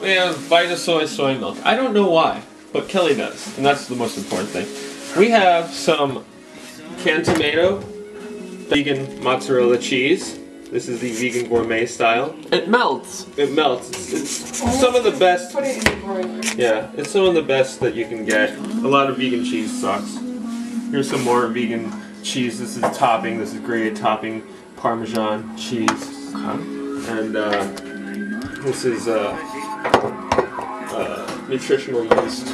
We have Vitasoy soy milk. I don't know why, but Kelly does, and that's the most important thing. We have some canned tomato, vegan mozzarella cheese. This is the vegan gourmet style. It melts. It melts. It's some of the best. Put it in the broiler. Yeah, it's some of the best that you can get. A lot of vegan cheese sucks. Here's some more vegan cheese. This is topping. This is grated topping, Parmesan cheese, and this is nutritional yeast.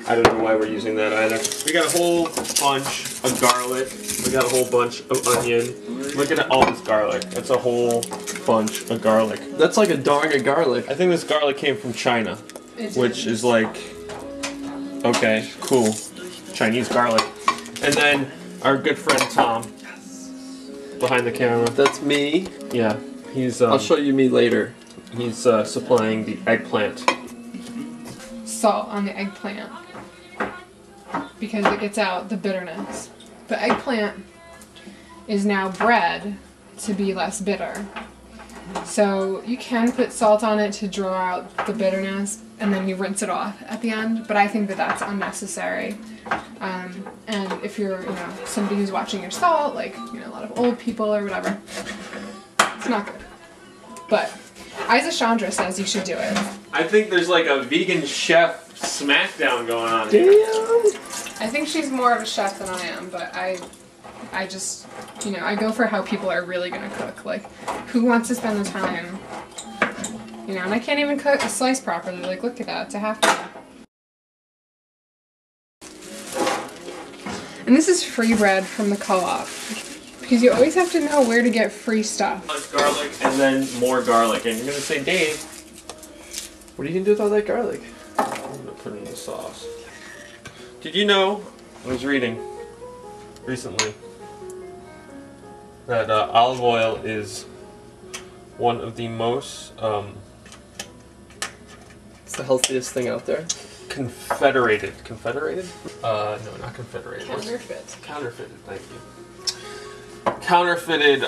I don't know why we're using that either. We got a whole bunch of garlic. We got a whole bunch of onion. Look at all this garlic. That's a whole bunch of garlic. That's like a dong of garlic. I think this garlic came from China, which is like, okay, cool. Chinese garlic. And then our good friend Tom, behind the camera. That's me. Yeah, he's. I'll show you me later. He's supplying the eggplant. Salt on the eggplant because it gets out the bitterness. But eggplant is now bred to be less bitter. So you can put salt on it to draw out the bitterness, and then you rinse it off at the end. But I think that that's unnecessary. And if you're, somebody who's watching your salt, like a lot of old people or whatever, it's not good. But Isa Chandra says you should do it. I think there's like a vegan chef smackdown going on here. Damn. I think she's more of a chef than I am, but I just, I go for how people are really gonna cook. Like, who wants to spend the time, and I can't even cook a slice properly. Like, look at that, it's a half pound. And this is free bread from the co-op. Because you always have to know where to get free stuff. Garlic and then more garlic. And you're going to say, Dave, What are you gonna do with all that garlic? I'm going to put it in the sauce. Did you know, I was reading recently, that olive oil is one of the most It's the healthiest thing out there. confederated? No, not confederated. Counterfeit. Thank you. Counterfeited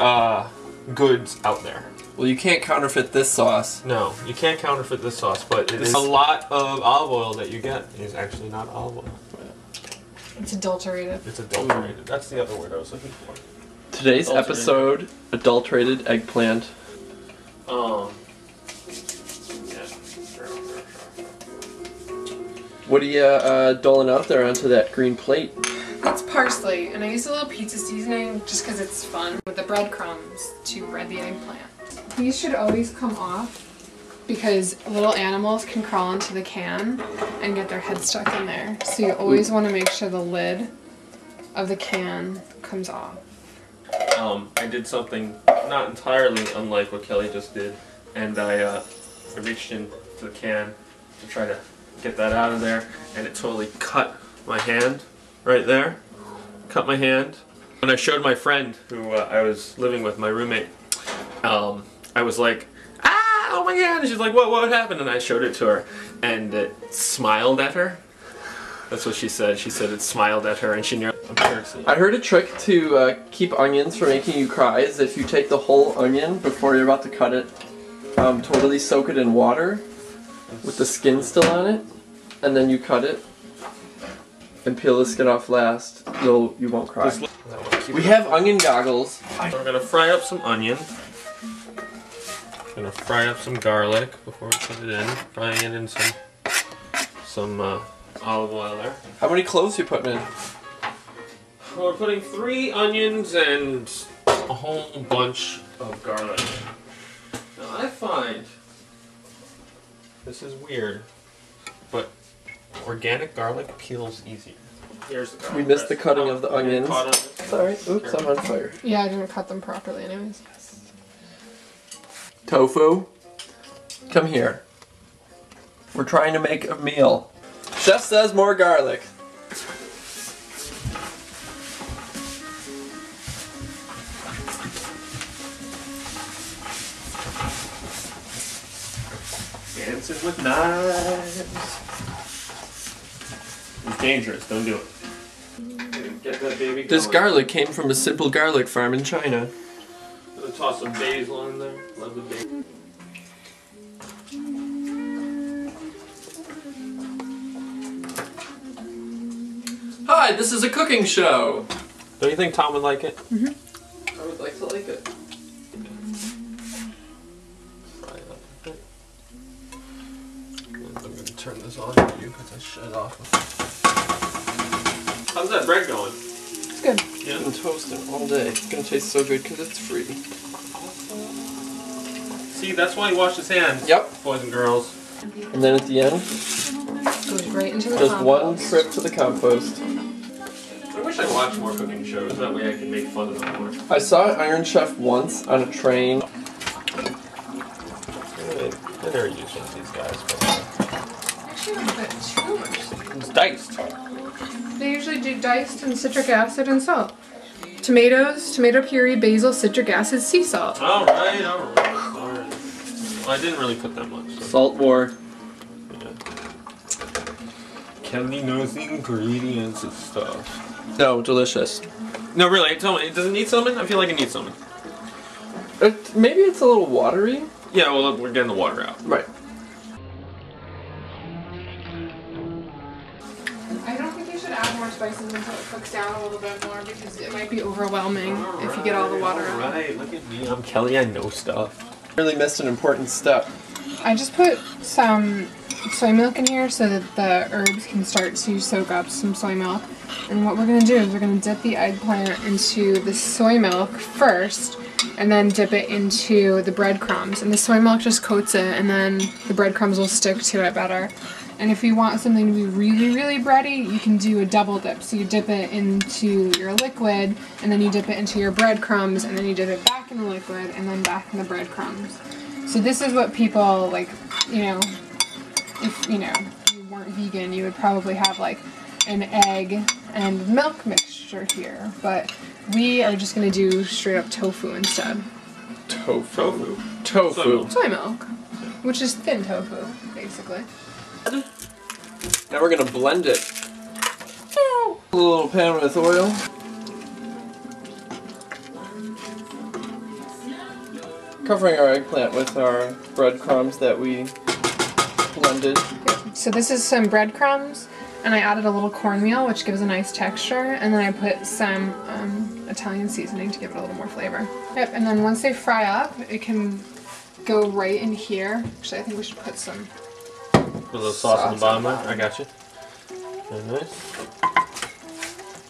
goods out there. Well, you can't counterfeit this sauce. No, you can't counterfeit this sauce, but it is a lot of olive oil that you get is actually not olive oil. It's adulterated. It's adulterated. That's the other word I was looking for. Today's episode, adulterated eggplant. Yeah. What are you doling out there onto that green plate? That's parsley, and I use a little pizza seasoning just because it's fun with the breadcrumbs to bread the eggplant. These should always come off because little animals can crawl into the can and get their head stuck in there. So you always want to make sure the lid of the can comes off. I did something not entirely unlike what Kelly just did, and I reached into the can to try to get that out of there, and it totally cut my hand right there. Cut my hand. When I showed my friend who I was living with, my roommate, I was like, ah, oh my god, and she's like, what happened? And I showed it to her, and it smiled at her. That's what she said. She said it smiled at her, and she nearly... I heard a trick to keep onions from making you cry is if you take the whole onion before you're about to cut it, totally soak it in water with the skin still on it, and then you cut it and peel the skin off last. You won't cry. We have onion goggles. We're gonna fry up some onion. Gonna fry up some garlic before we put it in. Frying it in some olive oil there. How many cloves you putting in? Well, we're putting 3 onions and a whole bunch of garlic. Now I find this is weird, but organic garlic peels easier. Here's the garlic. We missed the cutting of the onions. Sorry, oops, I'm on fire. Yeah, I didn't cut them properly anyways. Tofu, come here. We're trying to make a meal. Chef says more garlic. Dancing with knives. It's dangerous, don't do it. Get that baby going. This garlic came from a simple garlic farm in China. I'm gonna toss some basil in there. Love the basil. outside. This is a cooking show. Don't you think Tom would like it? I would like to like it. I'm gonna turn this on for you because I shut it off. How's that bread going? It's good. Yeah. I've been toasting all day. It's gonna taste so good because it's free. See, that's why he washed his hands. Yep. Boys and girls. And then at the end, Goes right into the just compost. one trip to the compost. I wish I watched more cooking shows. That way I can make fun of them more. I saw Iron Chef once on a train. I never use one of these guys, but Actually, don't put too much. it's diced. They usually do diced and citric acid and salt. Tomatoes, tomato puree, basil, citric acid, sea salt. Alright. Well, I didn't really put that much. So. Salt war. Yeah. Kelly knows the ingredients and stuff. No, delicious. No, really, tell me, does it need cinnamon? I feel like it needs cinnamon. Maybe it's a little watery. Yeah, well, we're getting the water out. Right. I don't think you should add more spices until it cooks down a little bit more because it might be overwhelming if you get all the water out. Alright, look at me. I'm Kelly, I know stuff. Really missed an important step. I just put some soy milk in here so that the herbs can start to soak up some soy milk. And what we're going to do is we're going to dip the eggplant into the soy milk first and then dip it into the breadcrumbs. And the soy milk just coats it and then the breadcrumbs will stick to it better. And if you want something to be really, really bready, you can do a double dip. So you dip it into your liquid and then you dip it into your breadcrumbs and then you dip it back in the liquid and then back in the breadcrumbs. So this is what people like, you know, if you weren't vegan, you would probably have like an egg and milk mixture here, but we are just gonna do straight up tofu instead. Tofu. Soy milk, which is thin tofu, basically. Now we're gonna blend it. A little pan with oil. Covering our eggplant with our breadcrumbs that we blended. So this is some breadcrumbs, and I added a little cornmeal, which gives a nice texture, and then I put some Italian seasoning to give it a little more flavor. Yep, and then once they fry up, it can go right in here. Actually, I think we should put some A little sauce on the bottom there. I got you. Very nice.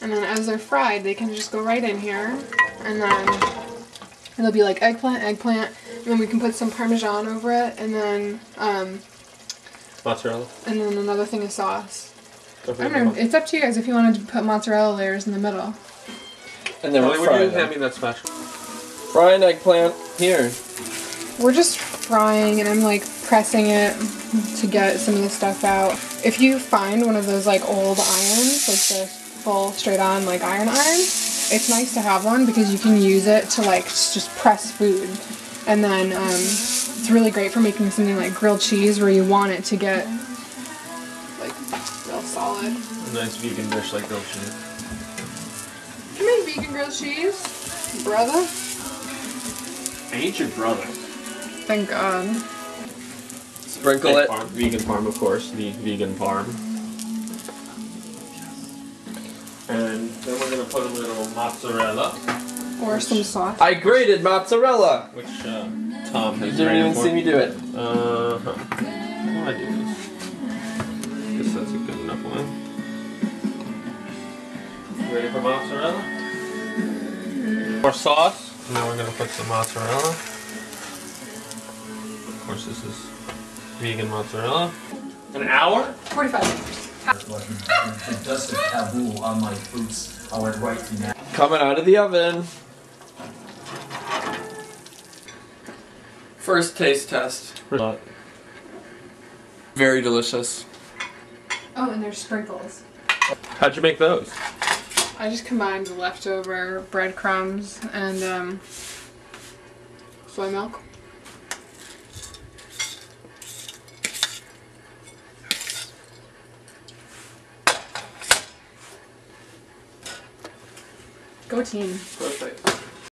And then as they're fried, they can just go right in here, and then it'll be like eggplant, and then we can put some parmesan over it, and then Mozzarella. and then another thing of sauce. I don't know. It's up to you guys if you wanted to put mozzarella layers in the middle. And then Would we're you frying hand them. me that special? Frying eggplant here. We're just frying, and I'm like pressing it to get some of the stuff out. If you find one of those like old irons, like the full straight on like iron, it's nice to have one because you can use it to like just press food. And then it's really great for making something like grilled cheese where you want it to get like real solid. A nice vegan dish like grilled cheese. You make vegan grilled cheese, brother? I ain't your brother. Thank God. Sprinkle it. Parm, vegan parm, of course. The vegan parm. And then we're gonna put a little mozzarella, Or some sauce. I grated mozzarella. which Tom You has didn't even grated for see me do it. How do I do this? Guess that's a good enough one. Ready for mozzarella? More sauce. And then we're gonna put some mozzarella. Of course, this is vegan mozzarella. An hour? 45 minutes. The dust of taboo on my fruits. I went right to that. Coming out of the oven. First taste test. Very delicious. Oh, and there's sprinkles. How'd you make those? I just combined the leftover breadcrumbs and soy milk. Go team. Perfect.